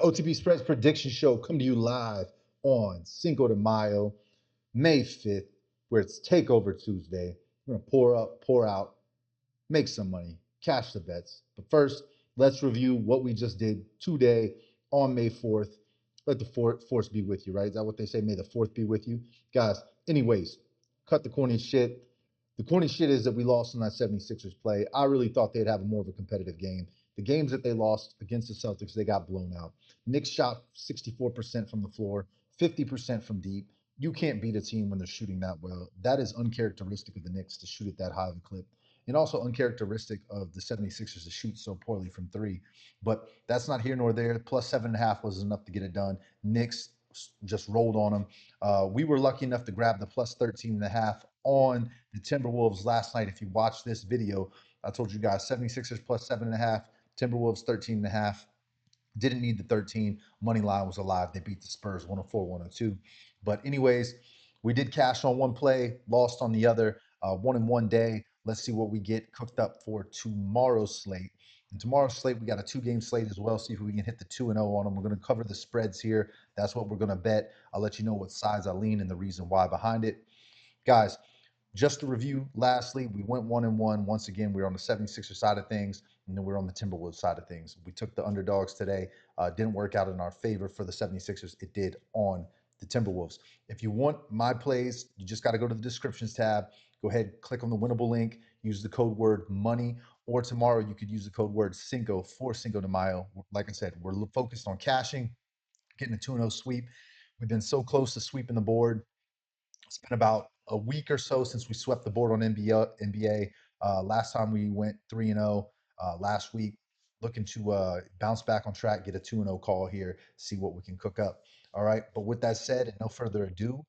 OTB Spreads Prediction Show come to you live on Cinco de Mayo, May 5th, where it's Takeover Tuesday. We're going to pour up, pour out, make some money, cash the bets. But first, let's review what we just did today on May 4th. Let the force be with you, right? Is that what they say? May the 4th be with you. Guys, anyways, cut the corny shit. The corny shit is that we lost in that 76ers play. I really thought they'd have more of a competitive game. The games that they lost against the Celtics, they got blown out. Knicks shot 64% from the floor, 50% from deep. You can't beat a team when they're shooting that well. That is uncharacteristic of the Knicks to shoot at that high of a clip, and also uncharacteristic of the 76ers to shoot so poorly from three. But that's not here nor there. Plus 7.5 was enough to get it done. Knicks just rolled on them. We were lucky enough to grab the plus 13.5 on the Timberwolves last night. If you watch this video, I told you guys 76ers plus 7.5, Timberwolves 13.5. Didn't need the 13. Money line was alive. They beat the Spurs 104-102. But anyways, we did cash on one play, lost on the other. One in one day. Let's see what we get cooked up for tomorrow's slate. And tomorrow's slate, we got a 2-game slate as well. See if we can hit the 2-0 on them. We're going to cover the spreads here. That's what we're going to bet. I'll let you know what sides I lean and the reason why behind it. Guys, just to review, lastly, we went 1-1. Once again, we were on the 76er side of things, and then we're on the Timberwolves side of things. We took the underdogs today. Didn't work out in our favor for the 76ers. It did on the Timberwolves. If you want my plays, you just got to go to the descriptions tab. Go ahead, click on the Winible link, use the code word money, or tomorrow you could use the code word Cinco for Cinco de Mayo. Like I said, we're focused on cashing, getting a 2-0 sweep. We've been so close to sweeping the board. It's been about a week or so since we swept the board on NBA. Last time we went 3-0 last week. Looking to bounce back on track, get a 2-0 call here, see what we can cook up. All right. But with that said, and no further ado,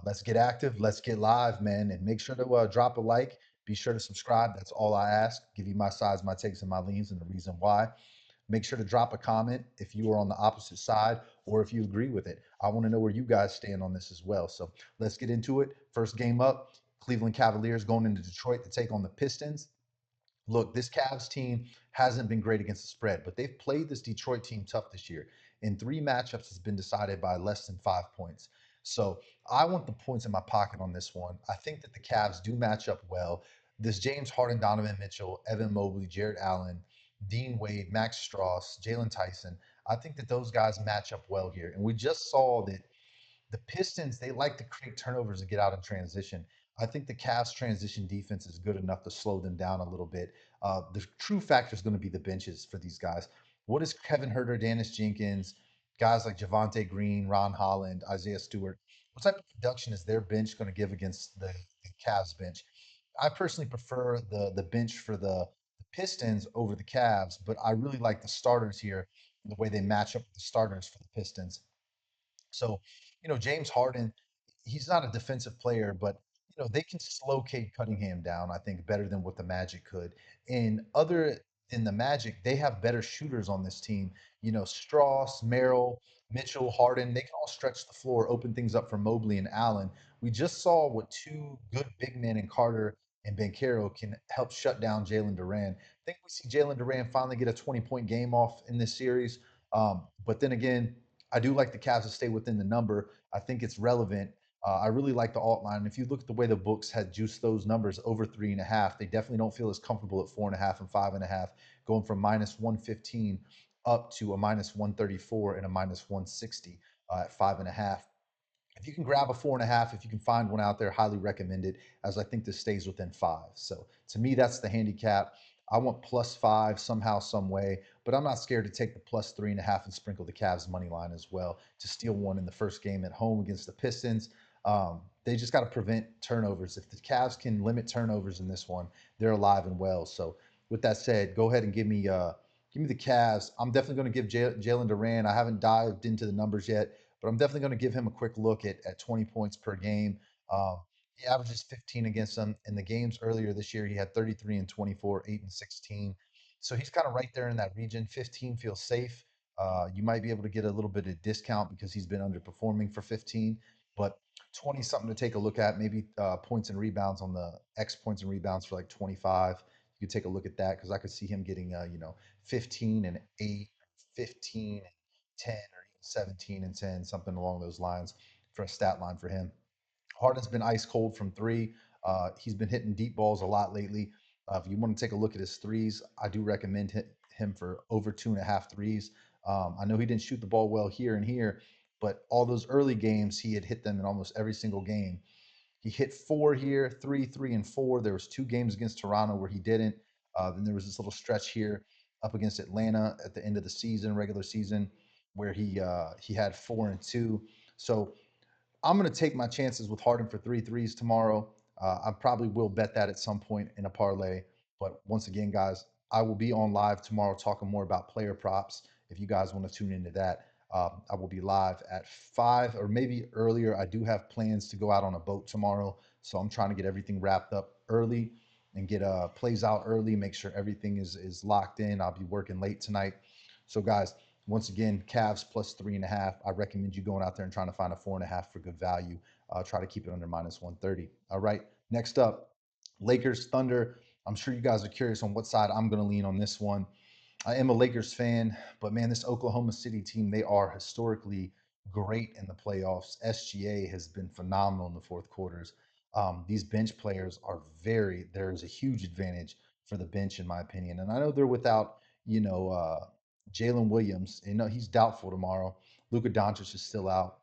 let's get active. Let's get live, man. And make sure to drop a like. Be sure to subscribe. That's all I ask. Give you my sides, my takes, and my leans, and the reason why. Make sure to drop a comment if you are on the opposite side or if you agree with it. I want to know where you guys stand on this as well. So let's get into it. First game up, Cleveland Cavaliers going into Detroit to take on the Pistons. Look, this Cavs team hasn't been great against the spread, but they've played this Detroit team tough this year. In 3 matchups, it's been decided by less than 5 points. So I want the points in my pocket on this one. I think that the Cavs do match up well. This James Harden, Donovan Mitchell, Evan Mobley, Jared Allen, Dean Wade, Max Strauss, Jalen Tyson. I think that those guys match up well here. And we just saw that the Pistons, they like to create turnovers and get out in transition. I think the Cavs' transition defense is good enough to slow them down a little bit. The true factor is going to be the benches for these guys. What is Kevin Herter, Dennis Jenkins, guys like Javante Green, Ron Holland, Isaiah Stewart? What type of production is their bench going to give against the Cavs bench? I personally prefer the bench for the Pistons over the Cavs, but I really like the starters here, the way they match up with the starters for the Pistons. So, James Harden, he's not a defensive player, but they can slow Cade Cunningham down, I think, better than what the Magic could. And other than the Magic, they have better shooters on this team. Strauss, Merrill, Mitchell, Harden, they can all stretch the floor, open things up for Mobley and Allen. We just saw what two good big men in Carter and Banchero can help shut down Jalen Duran. I think we see Jalen Duran finally get a 20-point game off in this series. But then again, I do like the Cavs to stay within the number. I think it's relevant. I really like the alt line. If you look at the way the books had juiced those numbers over 3.5, they definitely don't feel as comfortable at 4.5 and 5.5, going from minus 115 up to a minus 134 and a minus 160 at 5.5. If you can grab a 4.5, if you can find one out there, highly recommend it, as I think this stays within 5. So to me, that's the handicap. I want +5 somehow, some way, but I'm not scared to take the +3.5 and sprinkle the Cavs money line as well to steal one in the first game at home against the Pistons. They just got to prevent turnovers. If the Cavs can limit turnovers in this one, they're alive and well. So with that said, go ahead and give me the Cavs. I'm definitely going to give Jalen Duran. I haven't dived into the numbers yet, but I'm definitely going to give him a quick look at 20 points per game. He averages 15 against them. In the games earlier this year, he had 33 and 24, 8 and 16. So he's kind of right there in that region. 15 feels safe. You might be able to get a little bit of discount because he's been underperforming for 15, but 20 something to take a look at. Maybe points and rebounds on the X points and rebounds for like 25. You could take a look at that because I could see him getting 15 and 8, 15 10 or even 17 and 10, something along those lines for a stat line for him. Harden's been ice cold from three. He's been hitting deep balls a lot lately. If you want to take a look at his threes, I do recommend him for over 2.5 threes. I know he didn't shoot the ball well here and here, but all those early games, he had hit them in almost every single game. He hit four here, three, and four. There was two games against Toronto where he didn't. Then there was this little stretch here up against Atlanta at the end of the season, regular season, where he had 4 and 2. So I'm going to take my chances with Harden for three threes tomorrow. I probably will bet that at some point in a parlay. But once again, guys, I will be on live tomorrow talking more about player props. If you guys want to tune into that, I will be live at 5 or maybe earlier. I do have plans to go out on a boat tomorrow. So I'm trying to get everything wrapped up early and get plays out early, make sure everything is locked in. I'll be working late tonight. So, guys, once again, Cavs plus 3.5. I recommend you going out there and trying to find a 4.5 for good value. Try to keep it under minus 130. All right. Next up, Lakers Thunder. I'm sure you guys are curious on what side I'm going to lean on this one. I am a Lakers fan, but man, this Oklahoma City team, they are historically great in the playoffs. SGA has been phenomenal in the fourth quarters. These bench players are there's a huge advantage for the bench, in my opinion. And I know they're without, you know, Jalen Williams. You know, he's doubtful tomorrow. Luka Doncic is still out.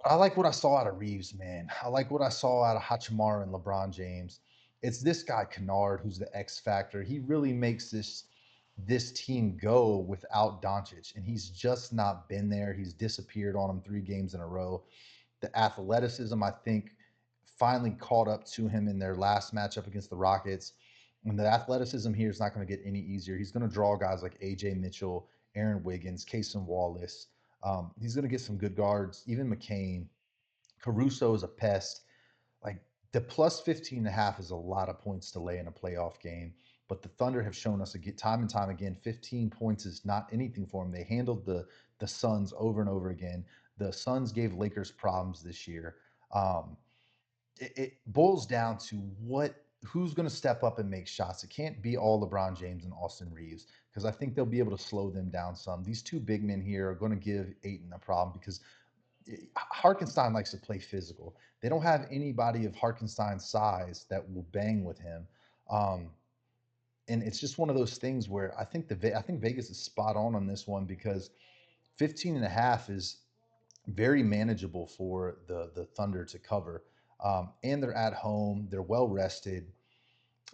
I like what I saw out of Reeves, man. I like what I saw out of Hachimura and LeBron James. It's this guy Kennard who's the X factor. He really makes this team go without Doncic, and he's just not been there. He's disappeared on him 3 games in a row. The athleticism, I think, finally caught up to him in their last matchup against the Rockets. And the athleticism here is not going to get any easier. He's going to draw guys like AJ Mitchell, Aaron Wiggins, Cason Wallace. He's going to get some good guards, even McCain. Caruso is a pest. Like the plus 15.5 is a lot of points to lay in a playoff game. But the Thunder have shown us again, time and time again, 15 points is not anything for them. They handled the Suns over and over again. The Suns gave Lakers problems this year. Um, it boils down to who's going to step up and make shots. It can't be all LeBron James and Austin Reeves because I think they'll be able to slow them down some. These two big men here are going to give Ayton a problem because Harkenstein likes to play physical. They don't have anybody of Harkenstein's size that will bang with him. Um, and it's just one of those things where I think Vegas is spot on this one because 15.5 is very manageable for the Thunder to cover. And they're at home. They're well rested.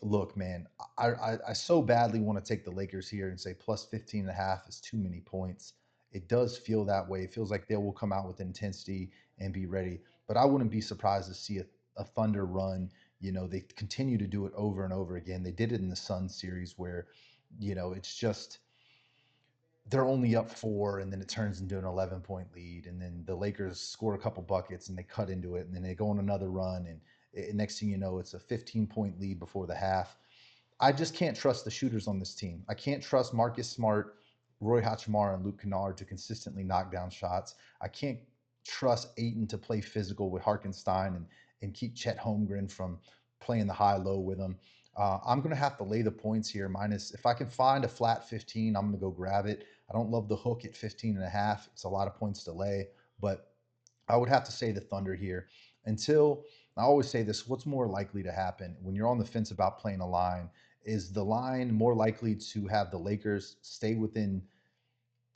Look, man, I so badly want to take the Lakers here and say plus 15.5 is too many points. It does feel that way. It feels like they will come out with intensity and be ready. But I wouldn't be surprised to see a Thunder run. You know, they continue to do it over and over again. They did it in the Sun series where, it's just they're only up 4 and then it turns into an 11-point lead and then the Lakers score a couple buckets and they cut into it and then they go on another run and next thing you know it's a 15-point lead before the half. I just can't trust the shooters on this team. I can't trust Marcus Smart, Roy Hachimura, and Luke Kennard to consistently knock down shots. I can't trust Ayton to play physical with Harkenstein and keep Chet Holmgren from playing the high low with him. I'm going to have to lay the points here. Minus, if I can find a flat 15, I'm going to go grab it. I don't love the hook at 15.5. It's a lot of points to lay, but I would have to say the Thunder here until I always say this, what's more likely to happen when you're on the fence about playing a line? Is the line more likely to have the Lakers stay within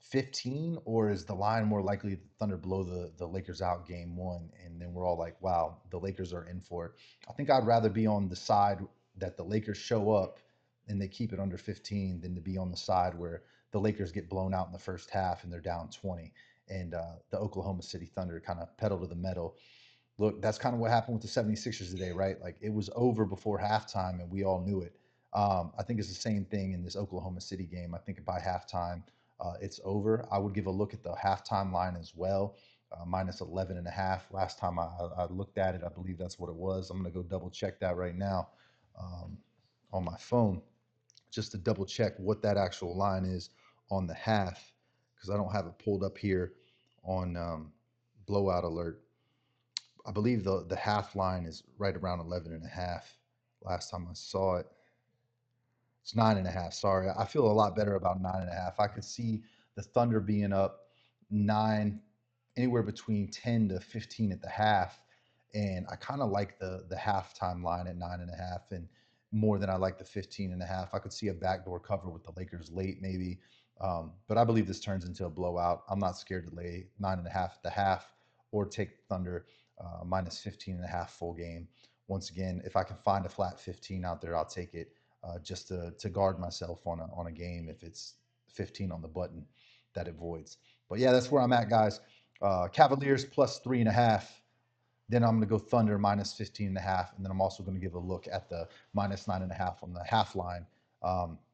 15, or is the line more likely the Thunder blow the Lakers out game one? And then we're all like, wow, the Lakers are in for it. I think I'd rather be on the side that the Lakers show up and they keep it under 15 than to be on the side where the Lakers get blown out in the first half and they're down 20 and the Oklahoma City Thunder kind of pedal to the metal. Look, that's kind of what happened with the 76ers today, right? Like it was over before halftime and we all knew it. I think it's the same thing in this Oklahoma City game. I think by halftime, it's over. I would give a look at the halftime line as well, minus 11.5. Last time I looked at it, I believe that's what it was. I'm going to go double check that right now um, on my phone just to double check what that actual line is on the half because I don't have it pulled up here on Blowout Alert. I believe the half line is right around 11.5. Last time I saw it, it's 9.5. Sorry, I feel a lot better about 9.5. I could see the Thunder being up 9, anywhere between 10 to 15 at the half. And I kind of like the halftime line at 9.5 and more than I like the 15.5. I could see a backdoor cover with the Lakers late, maybe. But I believe this turns into a blowout. I'm not scared to lay 9.5 at the half or take Thunder minus 15.5 full game. Once again, if I can find a flat 15 out there, I'll take it just to guard myself on a game if it's 15 on the button that it voids. But yeah, that's where I'm at, guys. Cavaliers plus 3.5. Then I'm going to go Thunder minus 15.5. And then I'm also going to give a look at the minus 9.5 on the half line.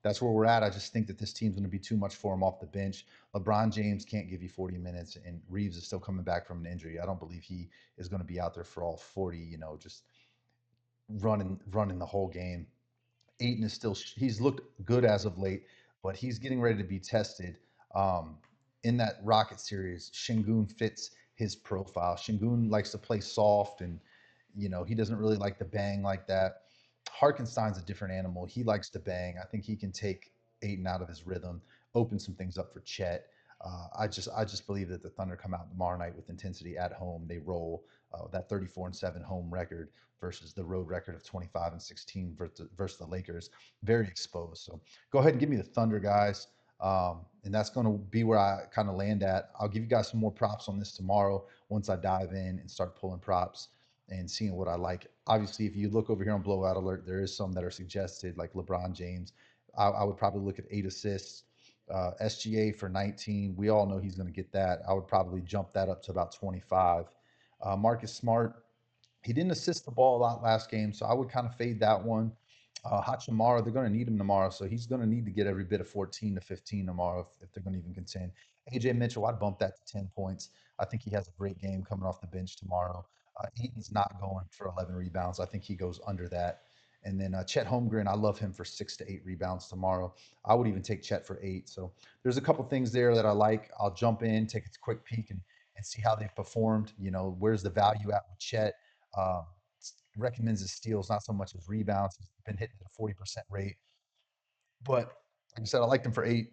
That's where we're at. I just think that this team's going to be too much for him off the bench. LeBron James can't give you 40 minutes, and Reeves is still coming back from an injury. I don't believe he is going to be out there for all 40, just running the whole game. Ayton is still he's looked good as of late, but he's getting ready to be tested. Um, in that Rocket series, Shingun fits his profile. Shingun likes to play soft, and he doesn't really like to bang like that. Harkenstein's a different animal. He likes to bang. I think he can take Ayton out of his rhythm, open some things up for Chet. I just believe that the Thunder come out tomorrow night with intensity at home. They roll that 34-7 home record versus the road record of 25-16 versus the Lakers. Very exposed. So go ahead and give me the Thunder, guys. And that's going to be where I kind of land at. I'll give you guys some more props on this tomorrow once I dive in and start pulling props and seeing what I like. Obviously, if you look over here on Blowout Alert, there is some that are suggested, like LeBron James. I would probably look at 8 assists. SGA for 19. We all know he's going to get that. I would probably jump that up to about 25. Marcus Smart, he didn't assist the ball a lot last game, so I would kind of fade that one. Hachimura, they're going to need him tomorrow, so he's going to need to get every bit of 14 to 15 tomorrow if they're going to even contend. AJ Mitchell, I'd bump that to 10 points. I think he has a great game coming off the bench tomorrow. Eaton's not going for 11 rebounds. I think he goes under that. And then Chet Holmgren, I love him for 6 to 8 rebounds tomorrow. I would even take Chet for 8. So there's a couple things there that I like. I'll jump in, take a quick peek, and see how they've performed. Where's the value at with Chet? Uh, recommends his steals, not so much his rebounds. He's been hitting at a 40% rate. But like I said, I liked him for 8.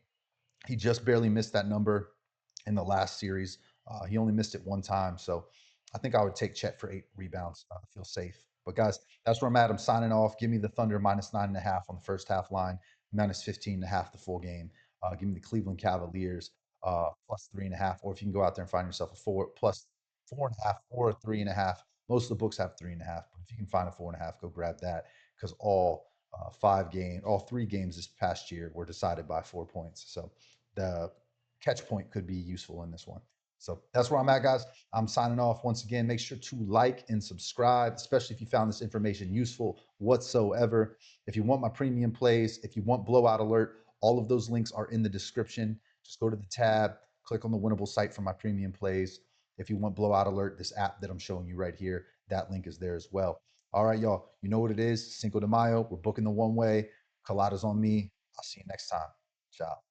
He just barely missed that number in the last series. He only missed it one time. So I think I would take Chet for 8 rebounds. Feel safe. But guys, that's where I'm at. I'm signing off. Give me the Thunder minus 9.5 on the first half line, minus 15.5 the full game. Give me the Cleveland Cavaliers plus 3.5. Or if you can go out there and find yourself a plus 4.5 or a 3.5. Most of the books have 3.5, but if you can find a 4.5, go grab that because all 3 games this past year were decided by 4 points. So the catch point could be useful in this one. So that's where I'm at, guys. I'm signing off once again. Make sure to like and subscribe, especially if you found this information useful whatsoever. If you want my premium plays, if you want Blowout Alert, all of those links are in the description. Just go to the tab, click on the Winible site for my premium plays. If you want Blowout Alert, this app that I'm showing you right here, that link is there as well. All right, y'all. You know what it is. Cinco de Mayo. We're booking the one way. Colada's on me. I'll see you next time. Ciao.